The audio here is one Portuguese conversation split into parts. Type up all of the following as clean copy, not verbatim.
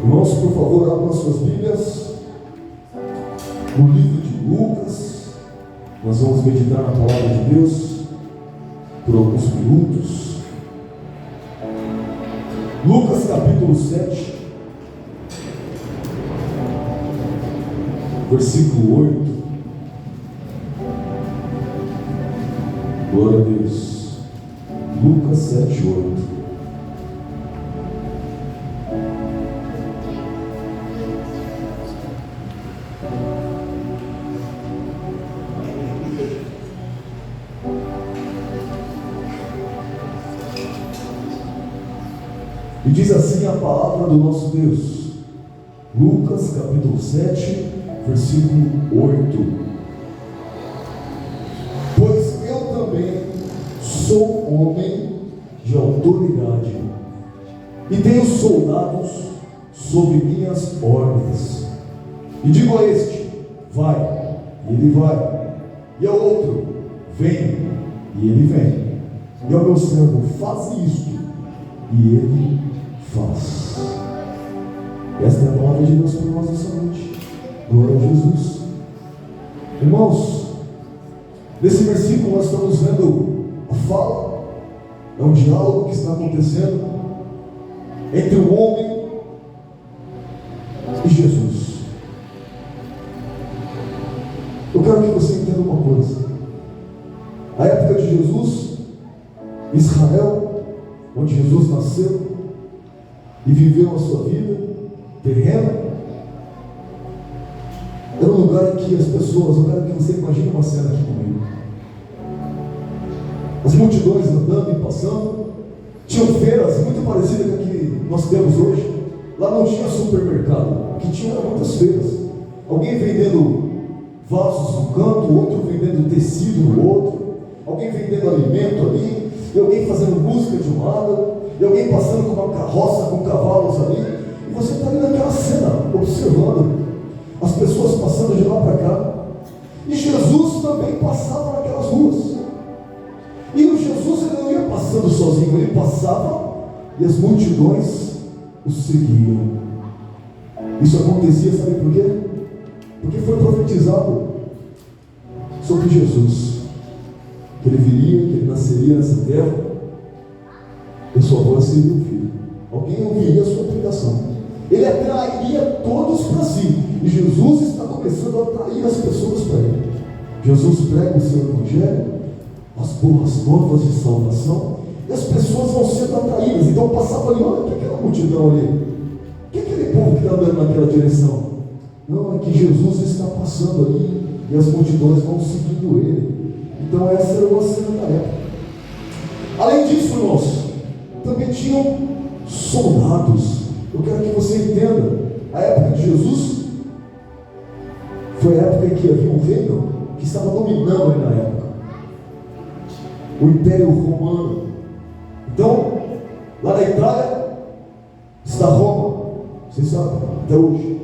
Irmãos, por favor, abram suas Bíblias no livro de Lucas. Nós vamos meditar na palavra de Deus por alguns minutos. Lucas capítulo 7, versículo 8. Glória a Deus. Lucas 7, 8. E diz assim a palavra do nosso Deus. Lucas capítulo 7, versículo 8. Pois eu também sou homem de autoridade, e tenho soldados sob minhas ordens. E digo a este: vai, e ele vai. E ao outro: vem, e ele vem. E ao meu servo: faz isto, e ele faz. Esta é a palavra de Deus para nós essa noite. Glória a Jesus. Irmãos, nesse versículo nós estamos vendo a fala, é um diálogo que está acontecendo entre o homem e Jesus. Eu quero que você entenda uma coisa. A época de Jesus, Israel, onde Jesus nasceu e viveu a sua vida terrena, era um lugar em que as pessoas, eu quero que você imagine uma cena aqui comigo, as multidões andando e passando, tinham feiras muito parecidas com a que nós temos hoje. Lá não tinha supermercado, o que tinha eram muitas feiras, alguém vendendo vasos no canto, outro vendendo tecido no outro, alguém vendendo alimento ali, e alguém fazendo busca de um lado, e alguém passando com uma carroça com cavalos ali, e você está ali naquela cena, observando as pessoas passando de lá para cá, e Jesus também passava naquelas ruas, e o Jesus ele não ia passando sozinho, ele passava e as multidões o seguiam. Isso acontecia, sabe por quê? Porque foi profetizado sobre Jesus, que ele viria, que ele nasceria nessa terra, e sua voz seria ouvida. Alguém ouviria a sua pregação. Ele atrairia todos para si. E Jesus está começando a atrair as pessoas para ele. Jesus prega o seu evangelho, as boas novas de salvação, e as pessoas vão sendo atraídas. Então passava ali, olha, o que é aquela multidão ali? O que é aquele povo que está andando naquela direção? Não, é que Jesus está passando ali, e as multidões vão seguindo ele. Então essa era uma cena da época. Além disso, irmãos, também tinham soldados. Eu quero que você entenda, a época de Jesus foi a época em que havia um reino que estava dominando ali na época, o Império Romano. Então, lá na Itália está Roma, vocês sabem, até hoje.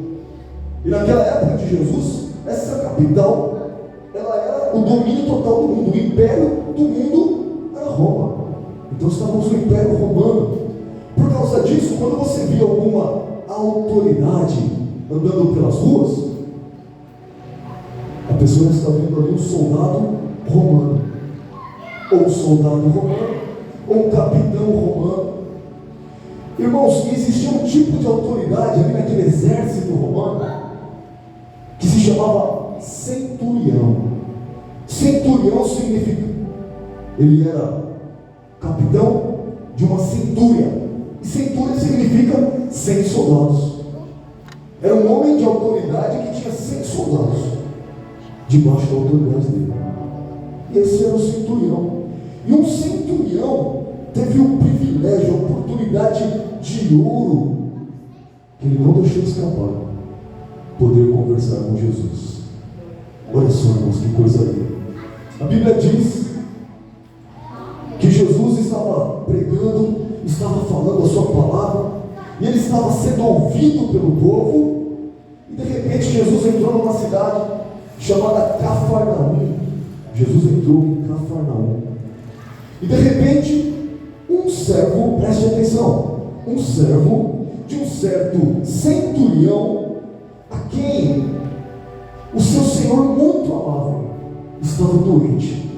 E naquela época de Jesus, essa capital, ela era o domínio total do mundo. O império do mundo era Roma. Então estávamos no Império Romano. Por causa disso, quando você via alguma autoridade andando pelas ruas, a pessoa está vendo ali um soldado romano, ou um soldado romano, ou um capitão romano. Irmãos, existia um tipo de autoridade ali naquele exército romano que se chamava centurião. Centurião significa, ele era capitão de uma centúria, e centúria significa 100 soldados. Era um homem de autoridade que tinha 100 soldados debaixo da autoridade dele. E esse era o centurião. E um centurião teve o privilégio, a oportunidade de ouro, que ele não deixou escapar, poder conversar com Jesus. Olha só, irmãos, que coisa linda. A Bíblia diz que Jesus estava pregando, estava falando a sua palavra, e ele estava sendo ouvido pelo povo, e de repente Jesus entrou numa cidade chamada Cafarnaum. Jesus entrou em Cafarnaum, e de repente um servo, preste atenção, um servo de um certo centurião, a quem o seu senhor muito amava, estava doente.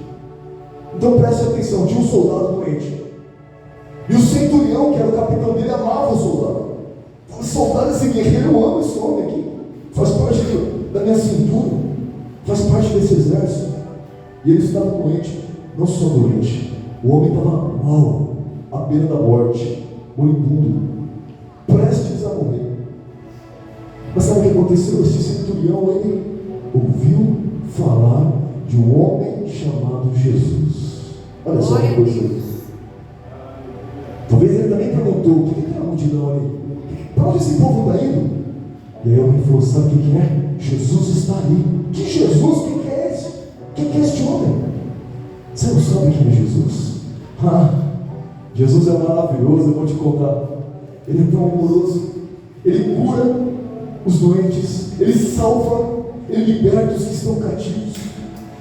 Então preste atenção, tinha um soldado doente, e o centurião, que era o capitão dele, amava o soldado. O soldado, esse guerreiro, eu amo esse homem aqui, faz parte da minha cintura, faz parte desse exército. E ele estava doente, não só doente, o homem estava mal, à beira da morte, moribundo, prestes a morrer. Mas sabe o que aconteceu? Esse centurião, ele ouviu falar de um homem chamado Jesus. Olha só que coisa. Talvez ele também perguntou: o que é a multidão ali? Para onde esse povo está indo? E aí alguém falou: sabe o que é? Jesus está ali. Que Jesus? Quem que é esse? Quem que é este homem? Você não sabe quem é Jesus? Jesus é maravilhoso, eu vou te contar. Ele é tão amoroso, ele cura os doentes, ele salva, ele liberta os que estão cativos,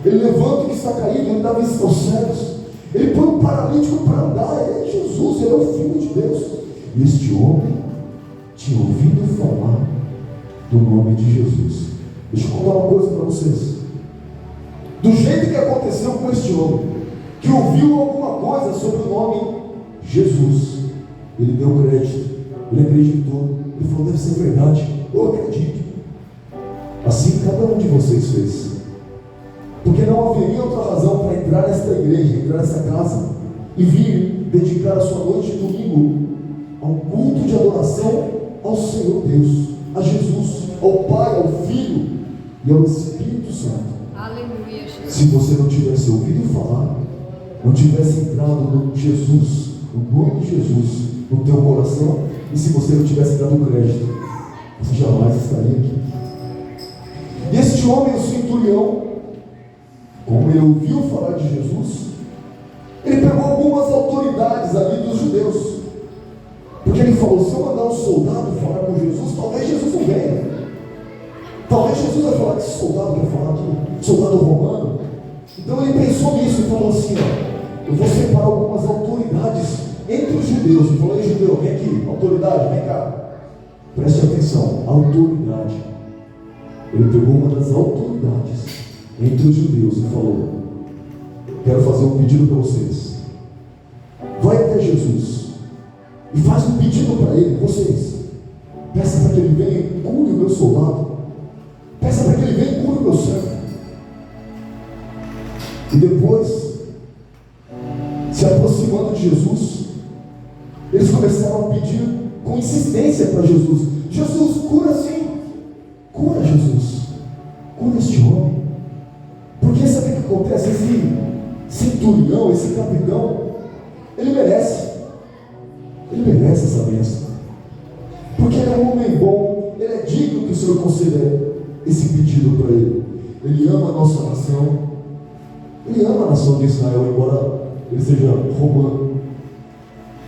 ele levanta o que está caído, ele dá vista aos cegos, ele põe um paralítico para andar. Ele é Jesus, ele é o Filho de Deus. E este homem tinha ouvido falar do nome de Jesus. Deixa eu contar uma coisa para vocês. Do jeito que aconteceu com este homem, que ouviu alguma coisa sobre o nome Jesus, ele deu crédito, ele acreditou, ele falou: deve ser verdade, eu acredito. Assim cada um de vocês fez, porque não haveria outra razão para entrar nesta igreja, entrar nessa casa e vir dedicar a sua noite de domingo ao culto de adoração ao Senhor Deus, a Jesus, ao Pai, ao Filho e ao Espírito Santo. Aleluia, Jesus. Se você não tivesse ouvido falar, não tivesse entrado no Jesus, no nome de Jesus, no teu coração, e se você não tivesse dado crédito, você jamais estaria aqui. E este homem, o centurião, como ele ouviu falar de Jesus, ele pegou algumas autoridades ali dos judeus, porque ele falou: se eu mandar um soldado falar com Jesus, talvez Jesus não venha. Talvez Jesus vai falar: que esse soldado quer falar aqui, soldado romano. Então ele pensou nisso e falou assim: eu vou separar algumas autoridades entre os judeus. Ele falou: ei, judeu, vem aqui, autoridade, vem cá, preste atenção, autoridade. Ele pegou uma das autoridades entre os judeus e falou: quero fazer um pedido para vocês. Vai até Jesus e faz um pedido para ele. Vocês, peça para que ele venha e cure o meu soldado, peça para que ele venha e cure o meu servo. E depois, se aproximando de Jesus, eles começaram a pedir com insistência para Jesus: Jesus, cura sim, cura Jesus, cura este homem. Porque sabe o que acontece? Esse centurião, esse capitão, ele merece essa bênção, porque ele é um homem bom, ele é digno que o Senhor conceda esse pedido para ele. Ele ama a nossa nação, ele ama a nação de Israel, embora ele seja romano.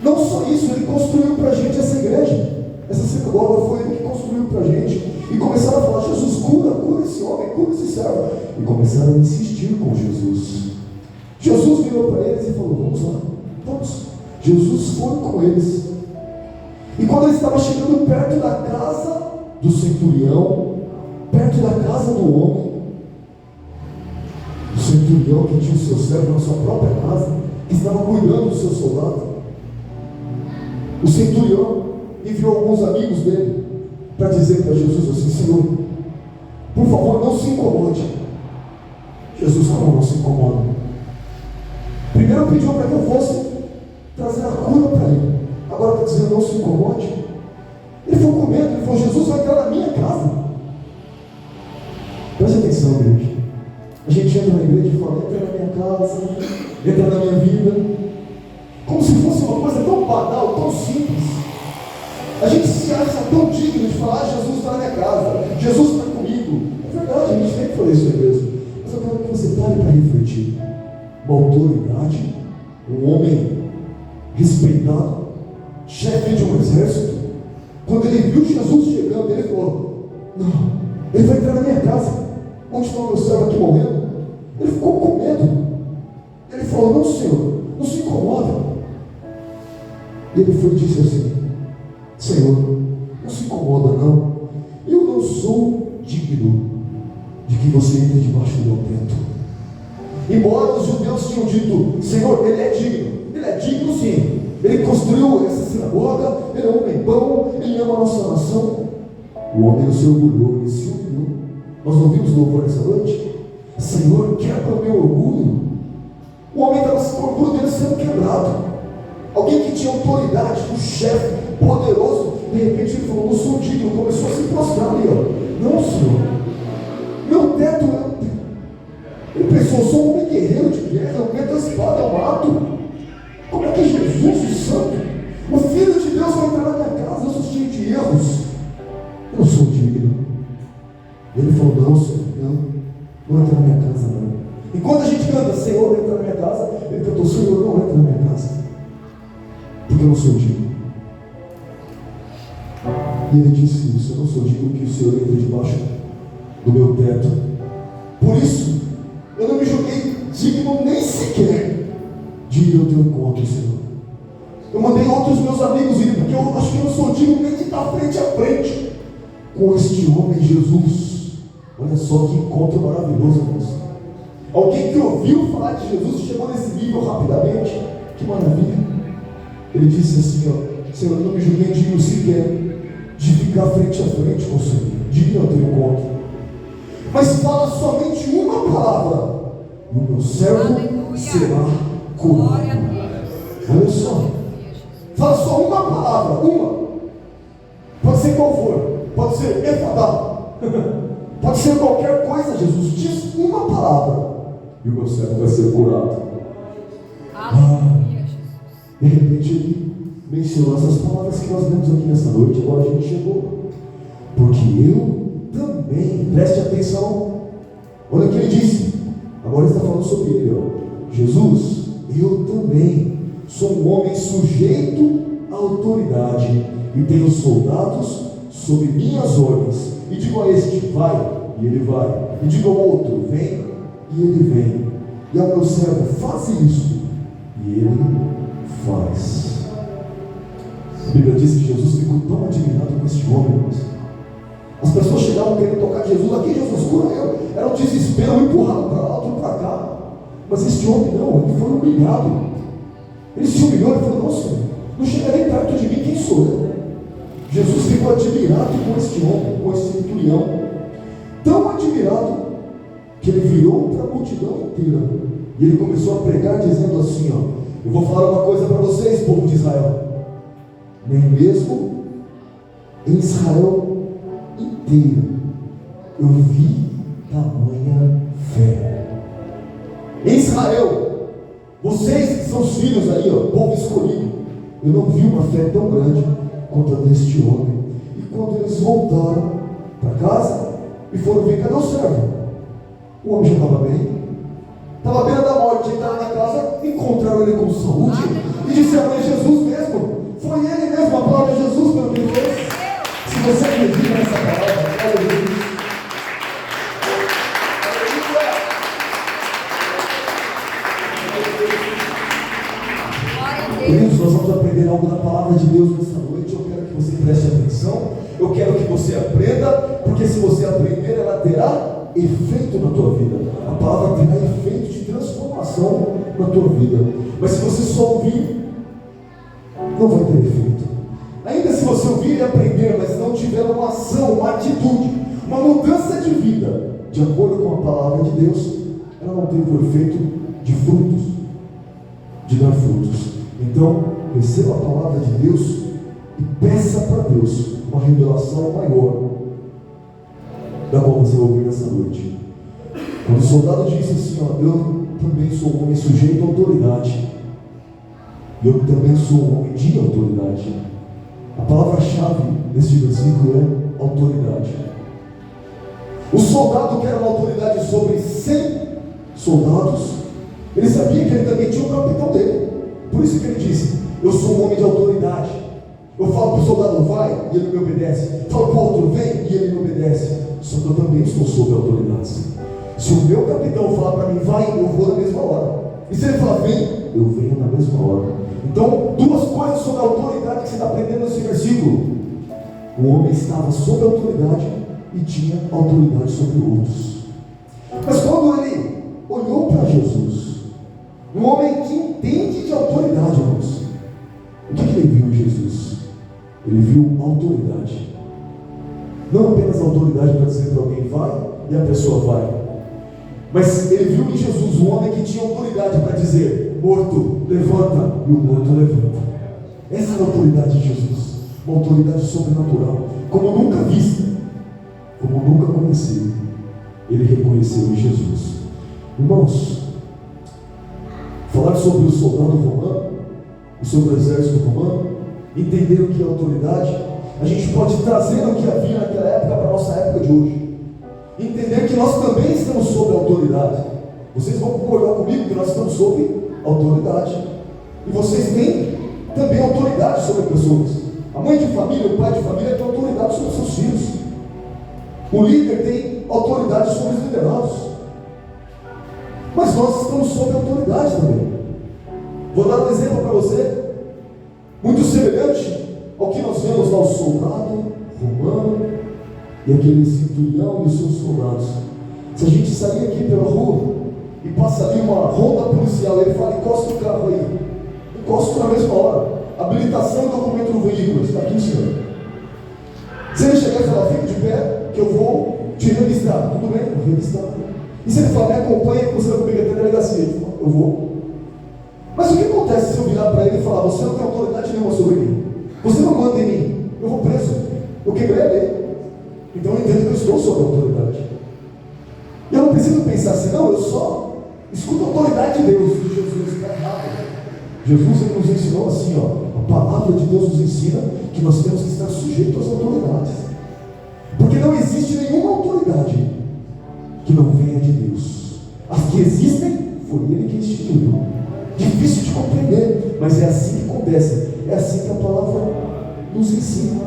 Não só isso, ele construiu para a gente essa igreja, essa sinagoga, foi ele que construiu para a gente. E começaram a falar: Jesus, cura esse homem, cura esse servo. E começaram a insistir com Jesus. Jesus virou para eles e falou: vamos lá, vamos. Jesus foi com eles. E quando ele estava chegando perto da casa do centurião, perto da casa do homem, o centurião que tinha o seu servo na sua própria casa, que estava cuidando do seu soldado, o centurião enviou alguns amigos dele para dizer para Jesus assim: Senhor, por favor, não se incomode. Jesus falou: não se incomoda. Primeiro pediu para que eu fosse trazer a cura para ele, agora está dizendo: não se incomode. Ele ficou com medo, ele falou: Jesus vai entrar na minha casa. Preste atenção, igreja. A gente entra na igreja e fala: entra na minha casa, entra na minha vida, como se fosse uma coisa tão banal, tão simples. A gente se acha tão digno de falar: Jesus está na minha casa, Jesus está comigo. É verdade, a gente tem que fazer isso mesmo. Mas eu quero que você pare para refletir. Uma autoridade, um homem respeitado, chefe de um exército, quando ele viu Jesus chegando, ele falou: não, ele vai entrar na minha casa, onde está o meu servo aqui morrendo. Ele ficou com medo. Ele falou: não, Senhor, não se incomoda. E ele foi e disse assim: Senhor, o sou digno de que você entre debaixo do meu teto. Embora os judeus tinham dito: Senhor, Ele é digno sim, Ele construiu essa sinagoga, Ele é um homem bom, Ele ama a nossa nação. O homem não se orgulhou, ele se humilhou. Nós ouvimos louvor nessa noite: Senhor, quebra o meu orgulho. O homem estava com o orgulho dele sendo quebrado. Alguém que tinha autoridade, um chefe poderoso, de repente ele falou: não sou digno. Começou a se prostrar ali, ó. Não, Senhor, meu teto é... Ele pensou: eu sou um homem guerreiro de guerra, eu meto a espada, eu mato. Como é que Jesus, o Santo, o Filho de Deus, vai entrar na minha casa? Eu sou cheio de erros, eu não sou digno. Ele falou: não, Senhor, não entra na minha casa, não. Enquanto a gente canta: Senhor, entra na minha casa, ele cantou: Senhor, não entra na minha casa, porque eu não sou digno. E ele disse isso: eu não sou digno que o Senhor entre debaixo do meu teto. Por isso, eu não me julguei digno nem sequer de ir ao teu encontro, Senhor. Eu mandei outros meus amigos irem, porque eu acho que eu não sou digno nem de estar frente a frente com este homem Jesus. Olha só que encontro maravilhoso, irmãos. Alguém que ouviu falar de Jesus e chegou nesse nível rapidamente. Que maravilha. Ele disse assim: ó, Senhor, eu não me julguei digno sequer de ficar frente a frente com o Senhor, digno ao teu encontro. Mas fala somente uma palavra, e o meu servo será curado. Olha só. Fala só uma palavra, uma. Pode ser qual for. Pode ser efadá. Pode ser qualquer coisa. Jesus diz uma palavra, e o meu servo vai ser curado. De repente ele mencionou essas palavras que nós vemos aqui nessa noite. Agora a gente chegou. Porque eu também, preste atenção, olha o que ele disse. Agora ele está falando sobre ele, ó. Jesus, eu também sou um homem sujeito à autoridade e tenho soldados sob minhas ordens. E digo a este: vai, e ele vai. E digo ao outro: vem, e ele vem. E ao meu servo: faze isso, e ele faz. A Bíblia diz que Jesus ficou tão admirado com este homem, irmãos. As pessoas chegavam querendo tocar Jesus: aqui, Jesus, cura eu. Era um desespero, um empurrado para lá, outro para cá. Mas este homem não, ele foi humilhado. Ele se humilhou e falou: não, Senhor, não chegarei perto de mim, quem sou eu? Jesus ficou admirado com este homem, com esse centurião. Tão admirado que ele virou para a multidão inteira. E ele começou a pregar dizendo assim: ó, eu vou falar uma coisa para vocês, povo de Israel. Nem mesmo em Israel inteiro eu vi tamanha fé. Em Israel, vocês que são os filhos aí, ó, povo escolhido, eu não vi uma fé tão grande quanto a deste homem. E quando eles voltaram para casa e foram ver: cadê o servo? O homem já estava bem, estava à beira da morte. Entraram na casa, encontraram ele com saúde e disseram: é Jesus mesmo. Foi ele mesmo. Aplaude Jesus pelo que ele fez. Se você acredita nessa palavra, aleluia. Queridos, nós vamos aprender algo da palavra de Deus nessa noite. Eu quero que você preste atenção. Eu quero que você aprenda, porque se você aprender, ela terá efeito na tua vida. A palavra terá efeito de transformação na tua vida. Mas se você só ouvir, não vai ter efeito. Ainda se você ouvir e aprender, mas não tiver uma ação, uma atitude, uma mudança de vida de acordo com a palavra de Deus, ela não teve o efeito de frutos, de dar frutos. Então, receba a palavra de Deus e peça para Deus uma revelação maior da qual você vai ouvir nessa noite. Quando o soldado disse assim: ó, eu também sou um homem sujeito à autoridade, eu também sou um homem de autoridade. A palavra-chave deste versículo é autoridade. O soldado que era uma autoridade sobre 100 soldados, ele sabia que ele também tinha um capitão dele. Por isso que ele disse: eu sou um homem de autoridade. Eu falo para o soldado: vai, e ele me obedece. Falo para o outro: vem, e ele me obedece. Só que eu também estou sob autoridade. Se o meu capitão falar para mim: vai, eu vou na mesma hora. E se ele falar: vem, eu venho na mesma hora. Então, duas coisas sobre a autoridade que você está aprendendo nesse versículo. O homem estava sob autoridade e tinha autoridade sobre outros. Mas quando ele olhou para Jesus, um homem que entende de autoridade, irmãos, o que ele viu em Jesus? Ele viu autoridade. Não apenas autoridade para dizer para alguém vai e a pessoa vai, mas ele viu em Jesus um homem que tinha autoridade para dizer: morto, levanta, e o morto levanta. Essa é a autoridade de Jesus, uma autoridade sobrenatural, como nunca vista, como nunca conheceu. Ele reconheceu em Jesus. Irmãos, falar sobre o soldado romano e sobre o exército romano, entender o que é autoridade, a gente pode trazer o que havia naquela época para a nossa época de hoje. Entender que nós também estamos sob autoridade. Vocês vão concordar comigo que nós estamos sob autoridade. E vocês têm também autoridade sobre pessoas. A mãe de família, o pai de família tem autoridade sobre seus filhos. O líder tem autoridade sobre os liderados. Mas nós estamos sob autoridade também. Vou dar um exemplo para você, muito semelhante ao que nós vemos lá, o soldado romano e aquele centurião e os seus soldados. Se a gente sair aqui pela rua e passa ali uma ronda policial, ele fala: encosta o carro aí, encosta na mesma hora, habilitação e documento do veículo, está aqui, senhor. Se ele chegar e falar: fica de pé, que eu vou te revistar, tudo bem, eu vou revistar. E se ele falar: me acompanha, que você vai comigo até a delegacia, ele fala: eu vou. Mas o que acontece se eu virar para ele e falar: você não tem autoridade nenhuma sobre mim, você não manda em mim, eu vou preso, eu quebrei a lei? Então eu entendo que eu estou sob autoridade. E eu não preciso pensar assim: não, eu só escuto a autoridade de Deus. De Jesus, está errado. Jesus, ele nos ensinou assim, a palavra de Deus nos ensina que nós temos que estar sujeitos às autoridades, porque não existe nenhuma autoridade que não venha de Deus. As que existem, foi Ele que instituiu. Difícil de compreender, mas é assim que acontece, é assim que a palavra nos ensina.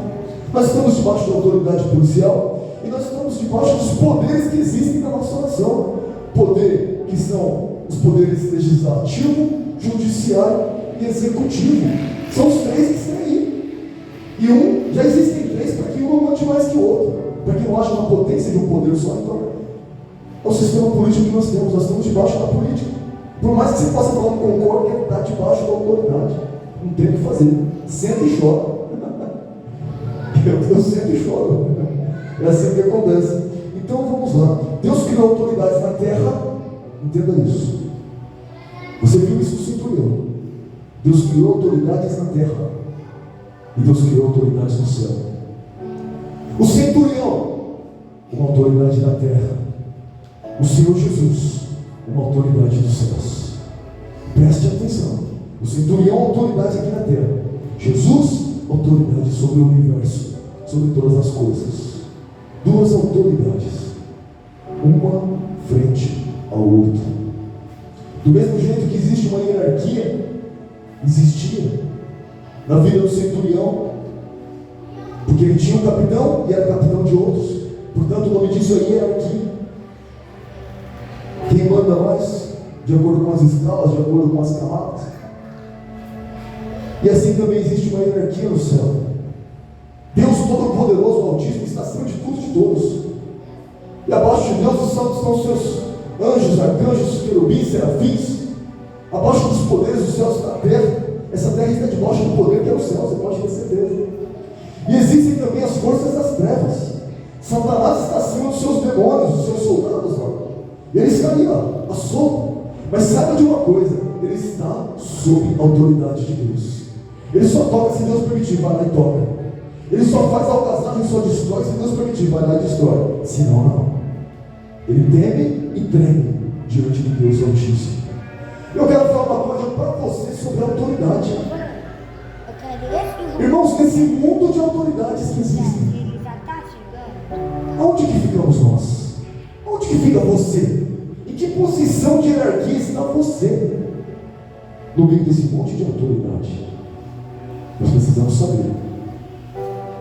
Nós estamos debaixo da autoridade policial e nós estamos debaixo dos poderes que existem na nossa nação. Poder que são os poderes legislativo, judiciário e executivo. São os três que estão aí. E já existem três para que um não mande mais que o outro, para que não haja uma potência de um poder só. Então, é o sistema político que nós temos. Nós estamos debaixo da política. Por mais que você possa falar: não concordo, que está debaixo da autoridade. Não tem o que fazer. Senta e chora. Eu sento e choro. É assim que acontece. Então vamos lá. Deus criou autoridades na terra. Entenda isso. Você viu isso no centurião. Deus criou autoridades na terra e Deus criou autoridades no céu. O centurião, uma autoridade na terra. O Senhor Jesus, uma autoridade dos céus. Preste atenção. O centurião, autoridade aqui na terra. Jesus, autoridade sobre o universo, sobre todas as coisas. Duas autoridades, uma frente ao outro. Do mesmo jeito que existe uma hierarquia, existia na vida do centurião, porque ele tinha um capitão e era capitão de outros. Portanto, o nome disso é hierarquia. Quem manda mais, de acordo com as escalas, de acordo com as camadas. E assim também existe uma hierarquia no céu. Deus Todo-Poderoso, Altíssimo, está acima de tudo e de todos. E abaixo de Deus estão os seus anjos, arcanjos, querubins, serafins. Abaixo dos poderes dos céus está a terra. Essa terra está debaixo do poder que é o céu, você pode ter certeza. E existem também as forças das trevas. Satanás está acima dos seus demônios, dos seus soldados lá. Ele está ali, a solto. Mas saiba de uma coisa: ele está sob a autoridade de Deus. Ele só toca se Deus permitir, vai lá e toca. Ele só faz algazarra e só destrói se Deus permitir, vai lá e destrói. Senão não. Ele teme e treme diante de Deus Altíssimo. Eu quero falar uma coisa para você sobre a autoridade. Irmãos, nesse mundo de autoridades que existem, aonde que ficamos nós? Onde que fica você? Em que posição de hierarquia está você? No meio desse monte de autoridade. Nós precisamos saber.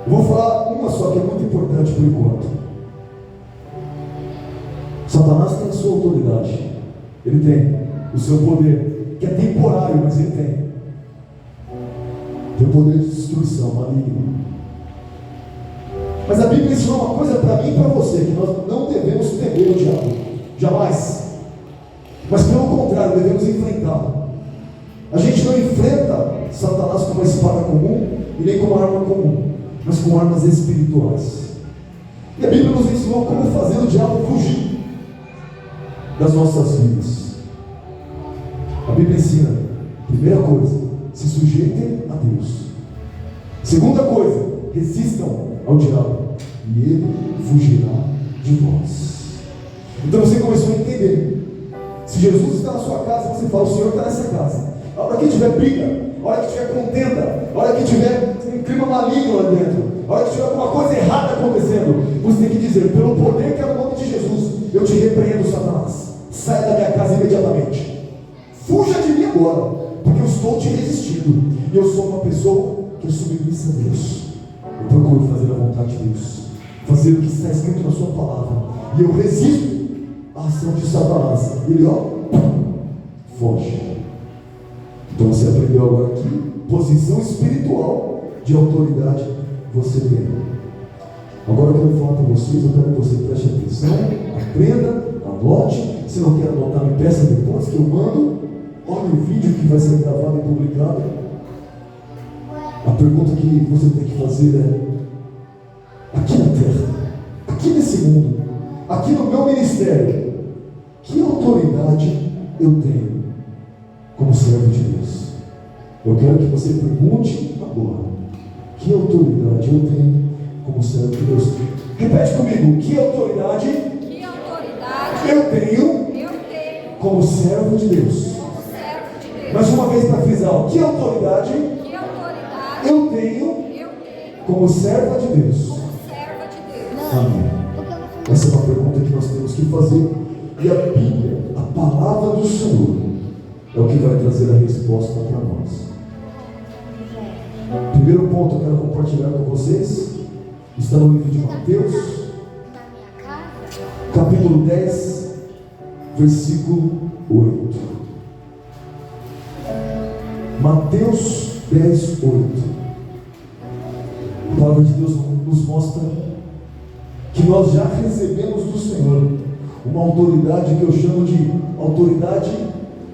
Eu vou falar uma só que é muito importante por enquanto. Satanás tem a sua autoridade. Ele tem o seu poder, que é temporário, mas ele tem. Tem o poder de destruição, maligno. Mas a Bíblia ensinou uma coisa para mim e para você, que nós não devemos temer o diabo, jamais. Mas pelo contrário, devemos enfrentá-lo. A gente não enfrenta Satanás com uma espada comum e nem com uma arma comum, mas com armas espirituais. E a Bíblia nos ensinou como fazer o diabo fugir das nossas vidas. A Bíblia ensina, primeira coisa, se sujeitem a Deus. Segunda coisa, resistam ao diabo e ele fugirá de vós. Então você começou a entender. Se Jesus está na sua casa, você fala, o Senhor está nessa casa. A hora que tiver briga, a hora que tiver contenda, a hora que tiver um clima maligno lá dentro, a hora que tiver alguma coisa errada acontecendo, você tem que dizer, pelo poder que é no nome de Jesus, eu te repreendo, Satanás. Saia da minha casa imediatamente. Fuja de mim agora, porque eu estou te resistindo. E eu sou uma pessoa que é submissa a Deus. Eu procuro fazer a vontade de Deus, fazer o que está escrito na sua palavra. E eu resisto à ação de Satanás. Ele, foge. Então você aprendeu agora que posição espiritual de autoridade você tem. Agora eu quero falar para vocês, eu quero que você preste atenção, aprenda, anote. Se não quer anotar, me peça depois que eu mando. Olha o vídeo que vai ser gravado e publicado. A pergunta que você tem que fazer é: aqui na terra, aqui nesse mundo, aqui no meu ministério, que autoridade eu tenho como servo de Deus? Eu quero que você pergunte agora: que autoridade eu tenho como servo de Deus? Repete comigo: que autoridade eu tenho como servo de Deus? Mais uma vez para frisar: que autoridade eu tenho como serva de Deus? Amém. Essa é uma pergunta que nós temos que fazer. E a Bíblia, a palavra do Senhor, é o que vai trazer a resposta para nós. Primeiro ponto que eu quero compartilhar com vocês está no livro de Mateus, capítulo 10, versículo 8. Mateus 10, 8. A palavra de Deus nos mostra que nós já recebemos do Senhor uma autoridade que eu chamo de autoridade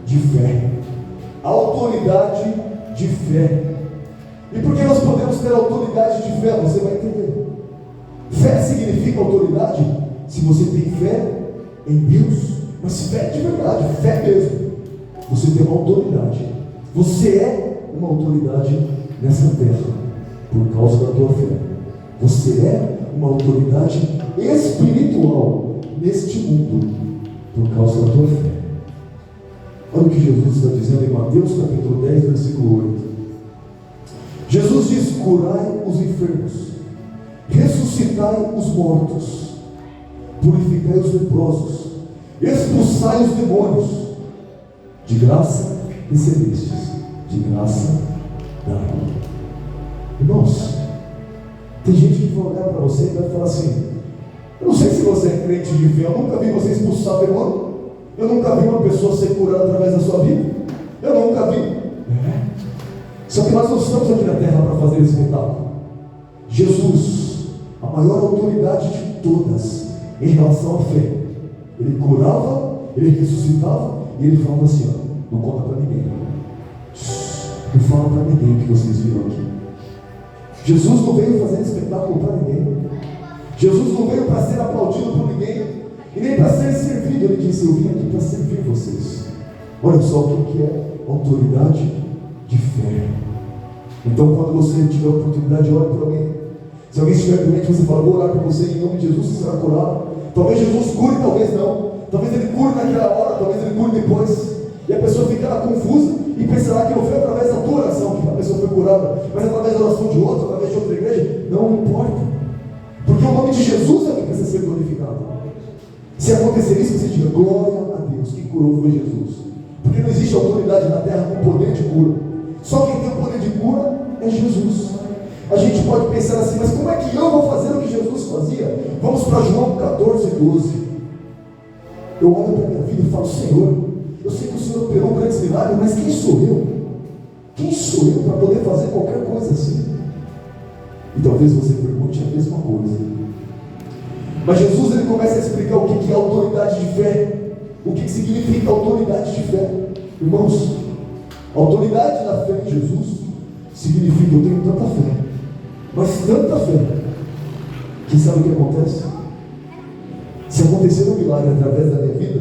de fé. Autoridade de fé. E por que nós podemos ter autoridade de fé? Você vai entender. Fé significa autoridade se você tem fé em Deus, mas fé de verdade, fé mesmo. Você tem uma autoridade. Você é uma autoridade nessa terra por causa da tua fé. Você é uma autoridade espiritual neste mundo por causa da tua fé. Olha o que Jesus está dizendo em Mateus capítulo 10, versículo 8. Jesus diz: curai os enfermos, ressuscitai os mortos, purificai os leprosos, expulsai os demônios. De graça recebestes, de graça dai. Irmãos, tem gente que vai olhar para você e vai falar assim: eu não sei se você é crente de fé, eu nunca vi você expulsar demônio, eu nunca vi uma pessoa ser curada através da sua vida, eu nunca vi. Só que nós não estamos aqui na terra para fazer esse espetáculo. Jesus, a maior autoridade de todas em relação à fé, ele curava, ele ressuscitava e ele falava assim: não conta para ninguém, não fala para ninguém o que vocês viram aqui. Jesus não veio fazer espetáculo para ninguém. Jesus não veio para ser aplaudido por ninguém e nem para ser servido. Ele disse: eu vim aqui para servir vocês. Olha só o que é autoridade de fé. Então, quando você tiver a oportunidade, ore por alguém. Se alguém estiver doente, você fala: vou orar por você, em nome de Jesus você será curado. Talvez Jesus cure, talvez não. Talvez ele cure naquela hora, talvez ele cure depois. E a pessoa ficará confusa e pensará que não foi através da tua oração que a pessoa foi curada, mas através da oração de outro, através de outra igreja. Não importa, porque o nome de Jesus é o que precisa ser glorificado. Se acontecer isso, você diga: glória a Deus, quem curou foi Jesus. Porque não existe autoridade na terra com poder de cura. Só quem tem o poder de cura é Jesus. A gente pode pensar assim: mas como é que eu vou fazer o que Jesus fazia? Vamos para João 14, 12. Eu olho para a minha vida e falo: Senhor, eu sei que o Senhor operou um grande milagre, mas quem sou eu? Quem sou eu para poder fazer qualquer coisa assim? E talvez você pergunte a mesma coisa: Mas Jesus ele começa a explicar o que é autoridade de fé, o que significa autoridade de fé. Irmãos, autoridade da fé em Jesus significa: eu tenho tanta fé, mas tanta fé, que sabe o que acontece? Se acontecer um milagre através da minha vida,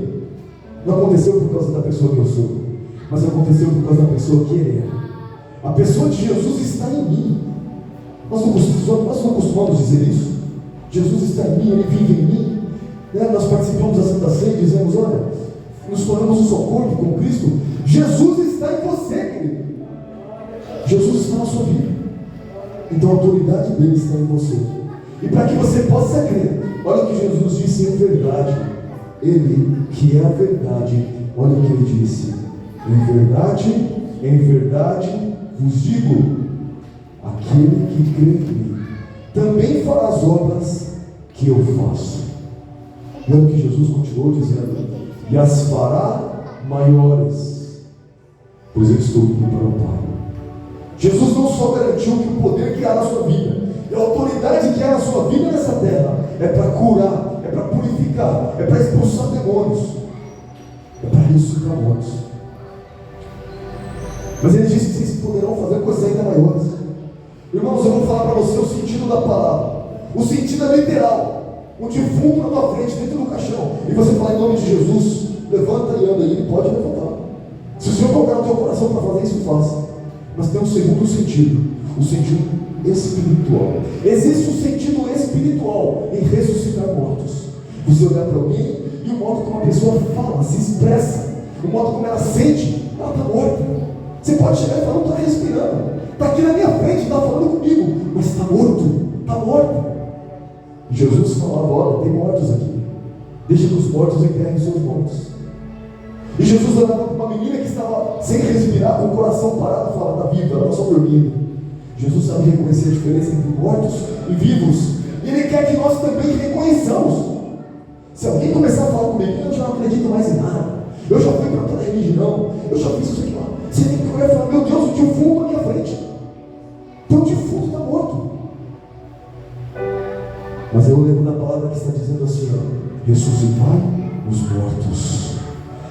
não aconteceu por causa da pessoa que eu sou, mas aconteceu por causa da pessoa que ele é. A pessoa de Jesus está em mim. Nós não costumamos dizer isso. Jesus está em mim, ele vive em mim. Nós participamos da Santa Ceia e dizemos: olha, nos tornamos um só corpo com Cristo. Jesus está em você, querido. Jesus está na sua vida. Então a autoridade dele está em você. E para que você possa crer, olha o que Jesus disse: em verdade, ele que é a verdade, olha o que ele disse: em verdade vos digo, aquele que crê em mim também fará as obras que eu faço. E olha o que Jesus continuou dizendo: e as fará maiores, pois eu estou indo para o Pai. Jesus não só garantiu que o poder que há na sua vida e a autoridade que há na sua vida nessa terra é para curar, é para purificar, é para expulsar demônios, é para ressuscitar mortos, mas ele disse que vocês poderão fazer coisas ainda maiores. Irmãos, eu vou falar para você o sentido da palavra. O sentido é literal. Um defunto na tua frente, dentro do caixão, e você fala: em nome de Jesus, levanta e anda. E ele pode levantar. Se o Senhor tocar no teu coração para fazer isso, faça. Mas tem um segundo sentido, o sentido espiritual. Existe um sentido espiritual em ressuscitar mortos. Você olhar para alguém e o modo como a pessoa fala, se expressa, o modo como ela sente, ela está morta. Você pode chegar e falar: não está respirando, está aqui na minha frente, está falando comigo, mas está morto, está morto. E Jesus falava: olha, tem mortos aqui, deixa que os mortos enterrem seus mortos. E Jesus olhava para uma menina que estava sem respirar, com o coração parado, e falava: está viva, ela está só dormindo. Jesus sabe reconhecer a diferença entre mortos e vivos, e Ele quer que nós também reconheçamos. Se alguém começar a falar comigo: eu já não acredito mais em nada, eu já fui para toda a religião, eu já fiz isso aqui lá, você tem que olhar e falar: meu Deus, o defunto na minha frente. Então o defunto está morto. Mas eu lembro da palavra que está dizendo assim: ó, ressuscitai os mortos.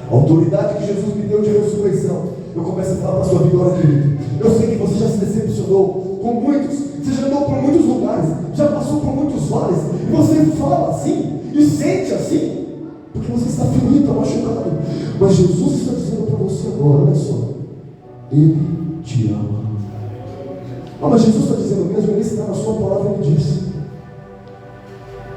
A autoridade que Jesus me deu de ressurreição, eu começo a falar para a sua vida: olha, querido, eu sei que você já se decepcionou com muitos, você já andou por muitos lugares, já passou por muitos vales, e você fala assim, e sente assim, porque você está ferido, está machucado. Mas Jesus está dizendo para você agora: olha só, Ele te ama. Ah, mas Jesus está dizendo mesmo, Ele está na sua palavra, Ele disse.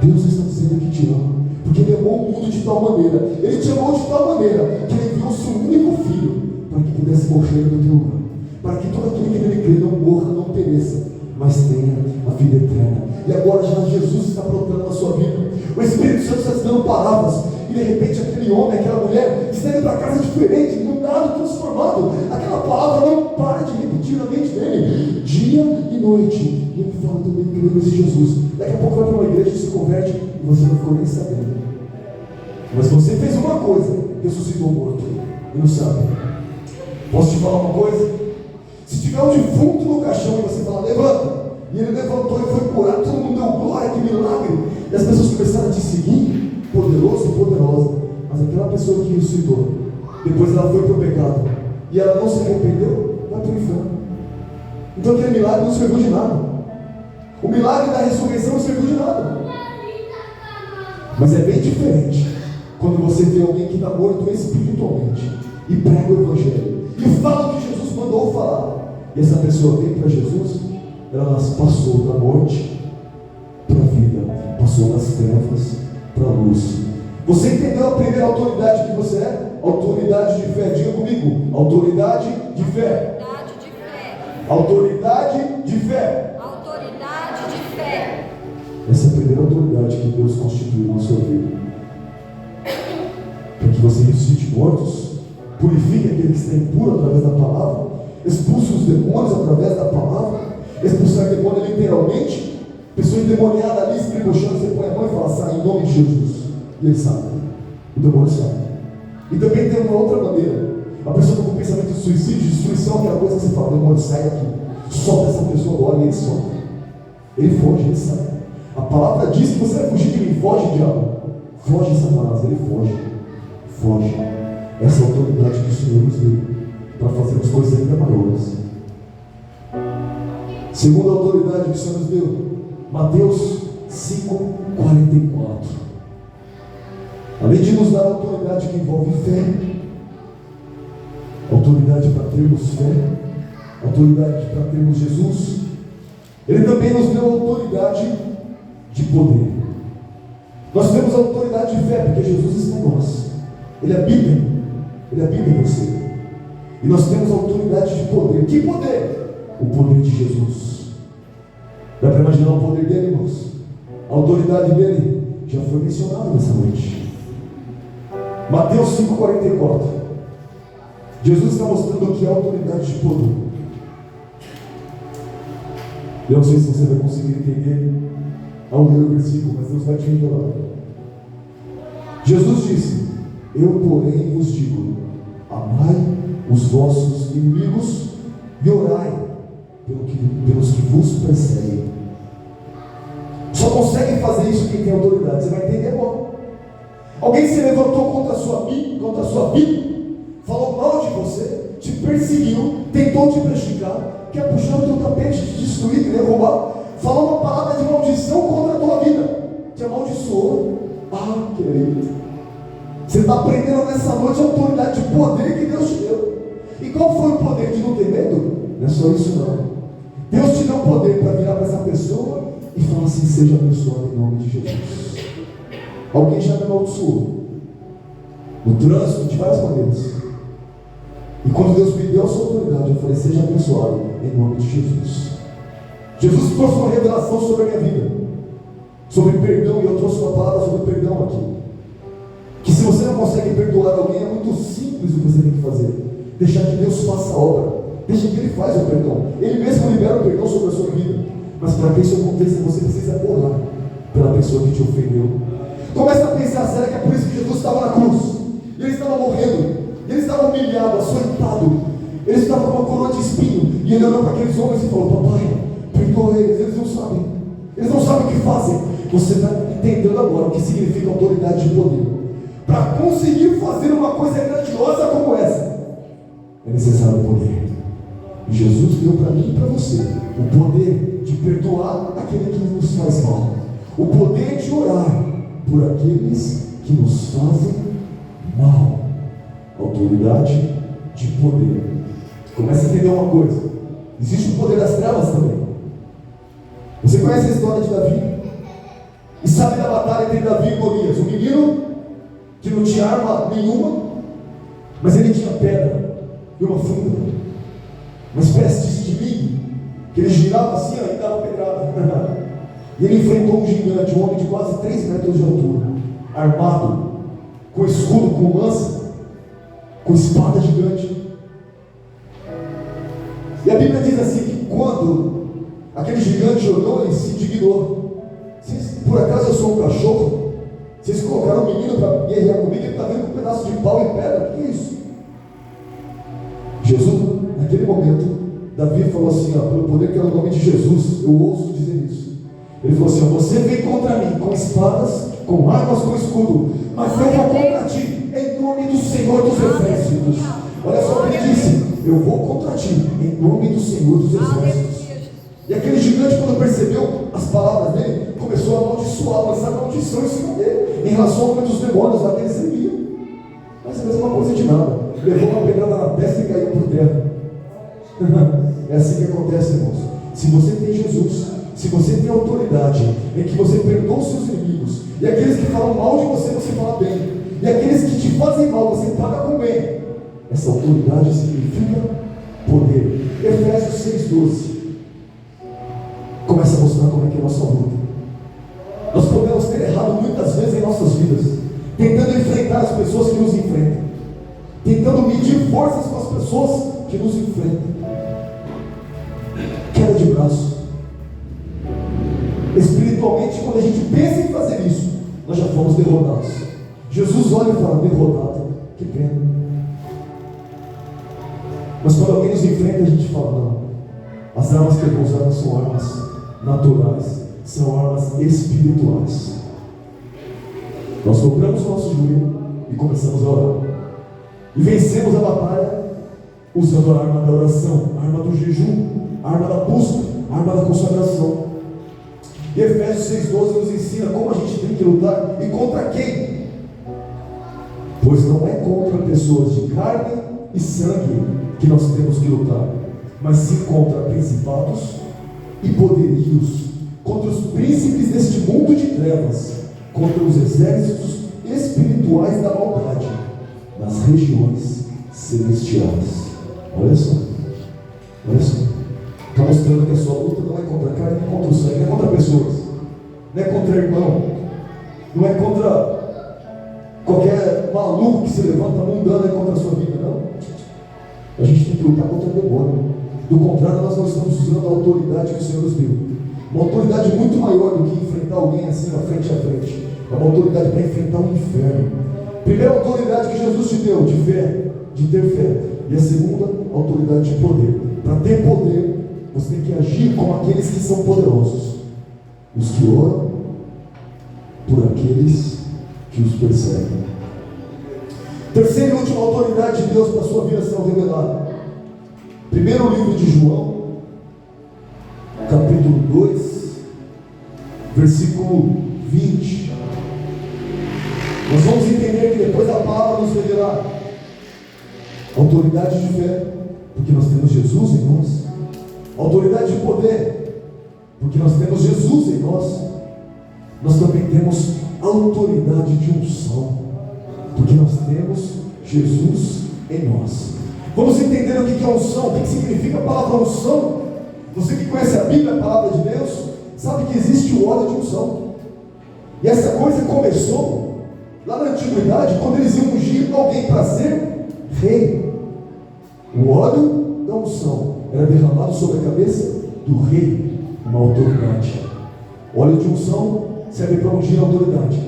Deus está dizendo que te ama, porque Ele amou o mundo de tal maneira, Ele te amou de tal maneira, que Ele enviou o seu único Filho, para que pudesse morrer no teu lugar, para que todo aquele que nele crê não morra, não pereça, mas tenha a vida eterna. E agora já Jesus está brotando na sua vida, o Espírito Santo está te dando palavras, e de repente aquele homem, aquela mulher, está indo para casa diferente, mudado, transformado. Aquela palavra não para de repetir na mente dele, dia e noite. E ele fala também: creio nesse Jesus. Daqui a pouco vai para uma igreja e se converte, e você não ficou nem sabendo. Mas você fez uma coisa: ressuscitou morto, e não sabe. Posso te falar uma coisa? Se tiver um defunto no caixão e você falar: levanta, e ele levantou e foi curado, todo mundo deu glória, que milagre, e as pessoas começaram a te seguir, poderoso e poderosa. Mas aquela pessoa que ressuscitou, depois ela foi para o pecado, e ela não se arrependeu, vai para o inferno. Então aquele milagre não serviu de nada. O milagre da ressurreição não serviu de nada. Mas é bem diferente quando você vê alguém que está morto espiritualmente e prega o Evangelho e fala o que Jesus mandou falar, e essa pessoa vem para Jesus, ela passou da morte para a vida, passou das trevas para a luz. Você entendeu a primeira autoridade que você é? Autoridade de fé. Diga comigo: autoridade de fé. Autoridade de fé. Autoridade de fé. Essa é a primeira autoridade que Deus constituiu na sua vida, para que você ressuscite mortos, purifique aquele que está impuro através da palavra, expulse os demônios através da palavra. Expulsar demônio literalmente, pessoa endemoniada ali escribochando, você põe a mão e fala: sai em nome de Jesus, e ele sabe, o demônio sabe. E também tem uma outra maneira: a pessoa está com pensamento de suicídio, de destruição, aquela coisa que você fala: demônio, sai daqui, solta essa pessoa agora, e ele solta, ele foge, ele sai. A palavra diz que você vai fugir de um foge, diabo. Foge, Satanás, ele foge. Foge. Essa autoridade que o Senhor nos deu para fazermos coisas ainda maiores. Segunda autoridade que o Senhor nos deu, Mateus 5,44. Além de nos dar autoridade que envolve fé, autoridade para termos fé, autoridade para termos Jesus, Ele também nos deu autoridade de poder. Nós temos autoridade de fé, porque Jesus está em nós. Ele habita em você. E nós temos autoridade de poder. Que poder? O poder de Jesus. Dá para imaginar o poder dele, irmãos? A autoridade dele já foi mencionada nessa noite. Mateus 5,44. Jesus está mostrando aqui a autoridade de poder. Eu não sei se você vai conseguir entender ao ler o versículo, mas Deus vai te revelar. Jesus disse: eu, porém, vos digo, amai os vossos inimigos e orai pelos que vos perseguem. Só consegue fazer isso quem tem autoridade. Você vai entender agora. Alguém se levantou contra a sua vida, falou mal de você, te perseguiu, tentou te prejudicar, quer puxar o teu tapete, te destruir, te derrubar, falou uma palavra de maldição contra a tua vida, te amaldiçoou. Ah, querido, você está aprendendo nessa noite a autoridade de poder que Deus te deu. E qual foi o poder de não ter medo? Não é só isso não. Deus te deu o poder para virar para essa pessoa e falar assim: seja abençoado em nome de Jesus. Alguém já me amaldiçoou no trânsito, de várias maneiras. E quando Deus me deu a sua autoridade, eu falei: seja abençoado em nome de Jesus. Jesus trouxe uma revelação sobre a minha vida, sobre perdão, e eu trouxe uma palavra sobre perdão aqui. Que se você não consegue perdoar alguém, é muito simples o que você tem que fazer: deixar que Deus faça a obra, deixa que Ele faz o perdão. Ele mesmo libera o perdão sobre a sua vida. Mas para que isso aconteça, você precisa orar pela pessoa que te ofendeu. Começa a pensar: será que é por isso que Jesus estava na cruz? E Ele estava morrendo, Ele estava humilhado, açoitado, Ele estava com uma coroa de espinho, e Ele olhou para aqueles homens e falou: papai, perdoa eles não sabem, eles não sabem o que fazem. Você está entendendo agora o que significa autoridade de poder. Para conseguir fazer uma coisa grandiosa como essa, é necessário poder. E Jesus deu para mim e para você o poder de perdoar aquele que nos faz mal, o poder de orar por aqueles que nos fazem mal. Autoridade de poder. Começa a entender uma coisa: existe o poder das trevas também. Você conhece a história de Davi e sabe da batalha entre Davi e Golias, um menino que não tinha arma nenhuma, mas ele tinha pedra e uma funda, uma espécie de estilingue, que ele girava assim e dava pedrada. E ele enfrentou um gigante, um homem de quase 3 metros de altura, armado, com escudo, com lança, com espada gigante. E a Bíblia diz assim, que quando aquele gigante olhou, ele se indignou: por acaso eu sou um cachorro? Vocês colocaram um menino para guerrear comigo, ele está vendo com um pedaço de pau e pedra? O que é isso? Jesus, naquele momento, Davi falou assim: pelo poder que é o nome de Jesus, eu ouso dizer isso. Ele falou assim: você vem contra mim com espadas, com armas, com escudo, mas eu vou contra ti em nome do Senhor dos Exércitos. Olha só o que ele disse: eu vou contra ti em nome do Senhor dos Exércitos. E aquele gigante, quando percebeu as palavras dele, começou a amaldiçoar, lançar maldição em cima dele, em relação ao nome dos demônios lá que ele servia. Mas é a mesma coisa de nada. Levou uma pedrada na testa e caiu por terra. É assim que acontece, irmãos. Se você tem Jesus, se você tem autoridade em que você perdoa os seus inimigos, e aqueles que falam mal de você, você fala bem, e aqueles que te fazem mal, você paga com bem, essa autoridade significa poder. Efésios 6,12 começa a mostrar como é que é a nossa luta. Nós podemos ter errado muitas vezes em nossas vidas, tentando enfrentar as pessoas que nos enfrentam, tentando medir forças com as pessoas que nos enfrentam. Queda de braço. Espiritualmente, quando a gente pensa em fazer isso, nós já fomos derrotados. Jesus olha e fala: derrotado, que pena. Mas quando alguém nos enfrenta, a gente fala: não, as armas que eu vou usar não são armas naturais, são armas espirituais. Nós dobramos o nosso joelho e começamos a orar. E vencemos a batalha usando a arma da oração, a arma do jejum, a arma da busca, a arma da consagração. E Efésios 6,12 nos ensina como a gente tem que lutar e contra quem? Pois não é contra pessoas de carne e sangue que nós temos que lutar, mas sim contra principados e poderios, contra os príncipes deste mundo de trevas, contra os exércitos espirituais da maldade nas regiões celestiais. Olha só, está mostrando que a sua luta não é contra a carne, nem contra o sangue, não é contra pessoas, não é contra irmão, não é contra qualquer maluco que se levanta mundano é contra a sua vida, não. A gente tem que lutar contra o demônio. Do contrário, nós não estamos usando a autoridade que o Senhor nos deu, uma autoridade muito maior do que enfrentar alguém assim na frente a frente. É uma autoridade para enfrentar o inferno. Primeira autoridade que Jesus te deu, de fé, de ter fé. E a segunda, autoridade de poder. Para ter poder, você tem que agir como aqueles que são poderosos, os que oram por aqueles que os perseguem. Terceira e última autoridade de Deus para a sua vida será revelada. Primeiro livro de João, capítulo 2, versículo 20. Nós vamos entender que depois a palavra nos revelar autoridade de fé, porque nós temos Jesus em nós. Autoridade de poder, porque nós temos Jesus em nós. Nós também temos autoridade de unção, porque nós temos Jesus em nós. Vamos entender o que é unção, o que significa a palavra unção. Você que conhece a Bíblia, a palavra de Deus, sabe que existe o óleo de unção. E essa coisa começou lá na antiguidade, quando eles iam ungir alguém para ser rei. O óleo da unção era derramado sobre a cabeça do rei, uma autoridade. O óleo de unção serve para ungir a autoridade,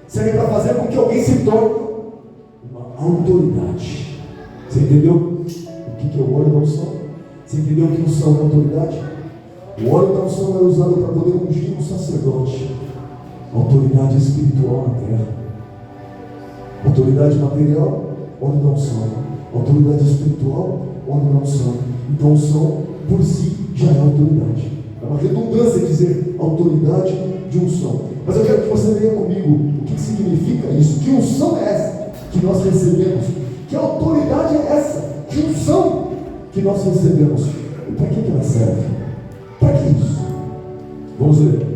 serve para fazer com que alguém se torne uma autoridade. Você entendeu o que é o óleo da unção? Você entendeu que unção é autoridade? O óleo da unção é usado para poder ungir um sacerdote, autoridade espiritual na terra. Autoridade material, óleo da unção. Autoridade espiritual, óleo da unção. Então a unção por si já é autoridade. É uma redundância dizer autoridade de unção. Mas eu quero que você leia comigo o que significa isso. Que unção é essa que nós recebemos? Que autoridade é essa? Que unção que nós recebemos? E para que ela serve? Para que isso? Vamos ler.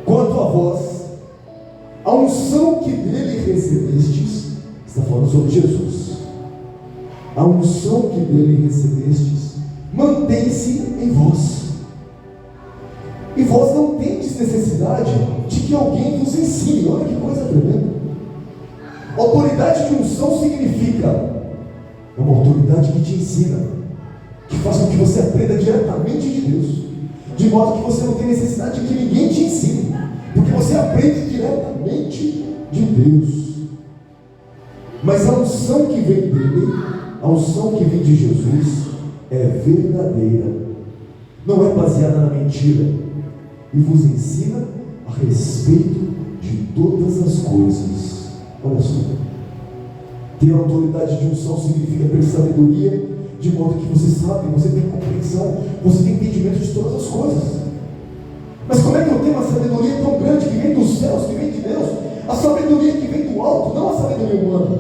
Quanto a vós, a unção que dele recebestes, está falando sobre Jesus. A unção que dele recebestes mantém-se em vós. E vós não tendes necessidade de que alguém vos ensine. Olha que coisa tremenda. Autoridade de unção significa é uma autoridade que te ensina, que faz com que você aprenda diretamente de Deus, de modo que você não tem necessidade de que ninguém te ensine, porque você aprende diretamente de Deus. Mas a unção que vem dele, a unção que vem de Jesus, é verdadeira, não é baseada na mentira, e vos ensina a respeito de todas as coisas. Olha só, ter autoridade de unção significa ter sabedoria, de modo que você sabe, você tem compreensão, você tem entendimento de todas as coisas. Mas como é que eu tenho uma sabedoria tão grande que vem dos céus, que vem de Deus? A sabedoria que vem do alto, não a sabedoria humana.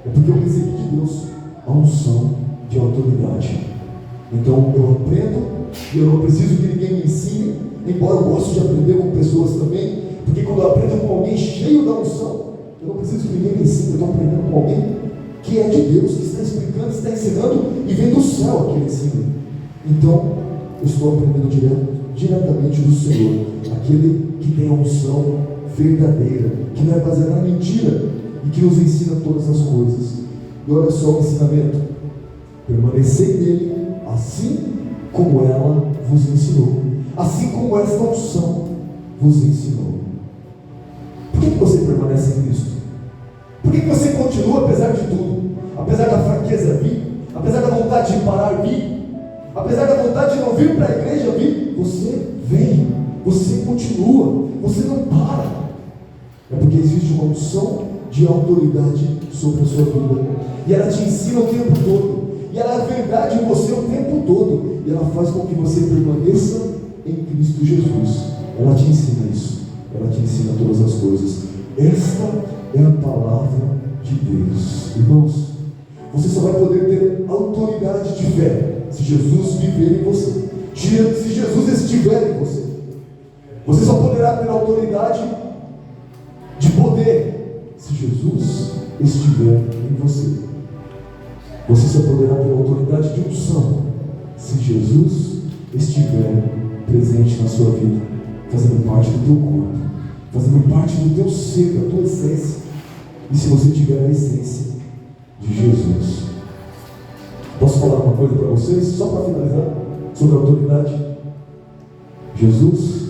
É porque eu recebi de Deus a unção de autoridade. Então eu aprendo e eu não preciso que ninguém me ensine, embora eu goste de aprender com pessoas também, porque quando eu aprendo com alguém cheio da unção, eu não preciso que ninguém me ensine, eu estou aprendendo com alguém que é de Deus, que está explicando, está ensinando e vem do céu aquele ensino. Então, eu estou aprendendo diretamente do Senhor, aquele que tem a unção verdadeira, que não é baseada na mentira e que nos ensina todas as coisas. E olha só o ensinamento: permanecei nele, assim como ela vos ensinou, assim como esta unção vos ensinou. Por que você permanece em Cristo? Por que você continua apesar de tudo? Apesar da fraqueza vir, apesar da vontade de parar vir, apesar da vontade de não vir para a igreja vir, você vem, você continua, você não para. É porque existe uma unção de autoridade sobre a sua vida. E ela te ensina o tempo todo. E ela é verdade em você o tempo todo. E ela faz com que você permaneça em Cristo Jesus. Ela te ensina isso. Ela te ensina todas as coisas. Esta é a palavra de Deus. Irmãos, você só vai poder ter autoridade de fé se Jesus viver em você. Se Jesus estiver em você. Você só poderá ter autoridade de poder se Jesus estiver em você. Você só poderá ter autoridade de unção se Jesus estiver presente na sua vida, fazendo parte do teu corpo, fazendo parte do teu ser, da tua essência. E se você tiver a essência de Jesus. Posso falar uma coisa para vocês, só para finalizar, sobre a autoridade? Jesus,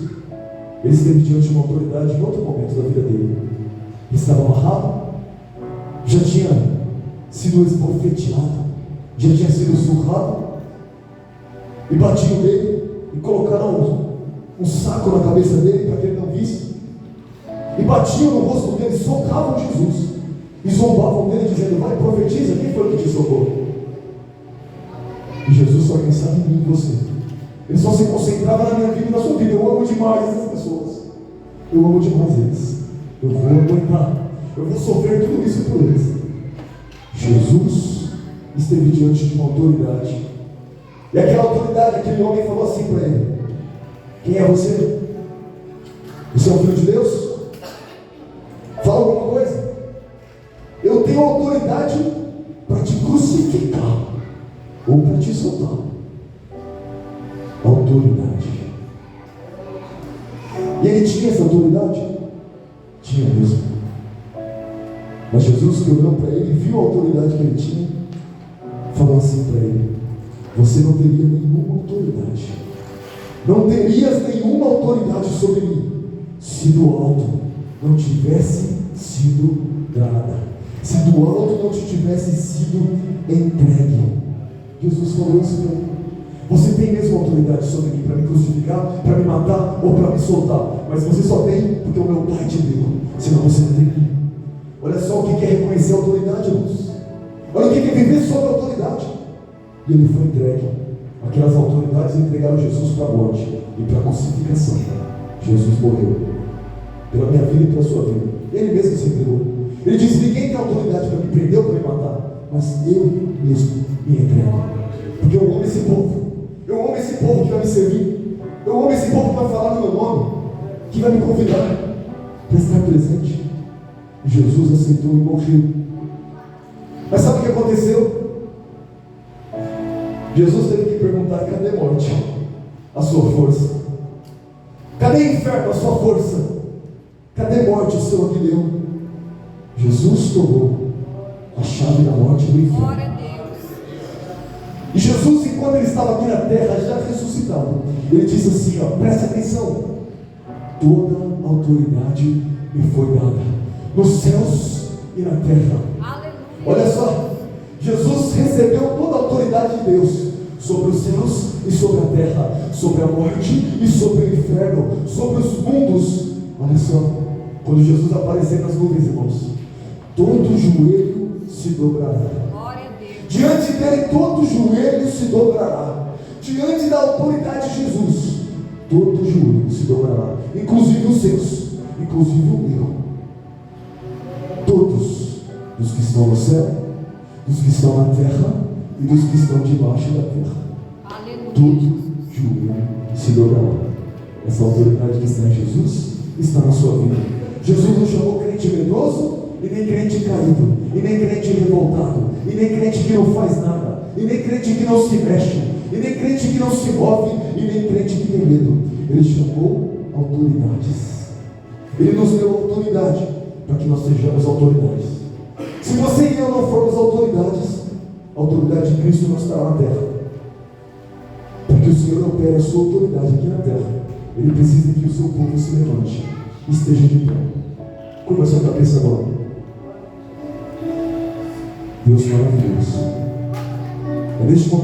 ele esteve diante de uma autoridade em outro momento da vida dele. Ele estava amarrado, já tinha sido esbofeteado, já tinha sido surrado, e batiam nele, e colocaram um saco na cabeça dele para que ele não visse, e batiam no rosto dele, socavam Jesus, e zombavam dele, dizendo: vai, profetiza, quem foi que te socou? E Jesus só pensava em mim e você. Ele só se concentrava na minha vida e na sua vida. Eu amo demais essas pessoas, eu amo demais eles, eu vou aguentar, eu vou sofrer tudo isso por eles. Jesus esteve diante de uma autoridade, e aquela autoridade, aquele homem falou assim para ele: quem é você? Você é um filho de Deus? Fala alguma coisa. Eu tenho autoridade para te crucificar ou para te soltar. Autoridade. E ele tinha essa autoridade? Tinha mesmo. Mas Jesus, que olhou para ele, viu a autoridade que ele tinha, falou assim para ele: você não teria nenhuma autoridade, não terias nenhuma autoridade sobre mim, se do alto não tivesse sido dada, se do alto não te tivesse sido entregue. Jesus falou isso para ele: você tem mesmo autoridade sobre mim para me crucificar, para me matar ou para me soltar, mas você só tem porque o meu Pai te deu, senão você não tem. Olha só o que é reconhecer a autoridade, irmãos. Olha o que é viver sob a autoridade. E ele foi entregue. Aquelas autoridades entregaram Jesus para a morte e para a crucificação. Jesus morreu pela minha vida e pela sua vida. Ele mesmo se entregou. Ele disse: ninguém tem autoridade para me prender ou para me matar, mas eu mesmo me entrego, porque eu amo esse povo. Eu amo esse povo que vai me servir. Eu amo esse povo que vai falar no meu nome, que vai me convidar para estar presente. Jesus aceitou e morreu. Mas sabe o que aconteceu? Jesus teve que perguntar: cadê a morte? A sua força? Cadê inferno? A sua força? Cadê morte? O seu aguilhão? Jesus tomou a chave da morte e do inferno. Glória a Deus. E Jesus, enquanto ele estava aqui na terra, já ressuscitado, ele disse assim: ó, preste atenção, toda a autoridade me foi dada nos céus e na terra. Aleluia. Olha só, Jesus recebeu toda a autoridade de Deus sobre os céus e sobre a terra, sobre a morte e sobre o inferno, sobre os mundos. Olha só, quando Jesus aparecer nas nuvens, irmãos, todo joelho se dobrará. Glória a Deus. Diante dele todo joelho se dobrará. Diante da autoridade de Jesus, todo joelho se dobrará, inclusive os seus, inclusive o meu. Todos, dos que estão no céu, dos que estão na terra e dos que estão debaixo da terra. Aleluia. Todo joelho se dobrará. Essa autoridade que está em Jesus está na sua vida. Jesus não chamou crente medroso, e nem crente caído, e nem crente revoltado, e nem crente que não faz nada, e nem crente que não se mexe, e nem crente que não se move, e nem crente que tem medo. Ele chamou autoridades. Ele nos deu autoridade para que nós sejamos autoridades. Se você e eu não formos autoridades, a autoridade de Cristo não estará na terra, porque o Senhor opera a sua autoridade aqui na terra. Ele precisa que o seu povo se levante e esteja de pé. Curva a sua cabeça agora. Deus maravilhoso. É neste momento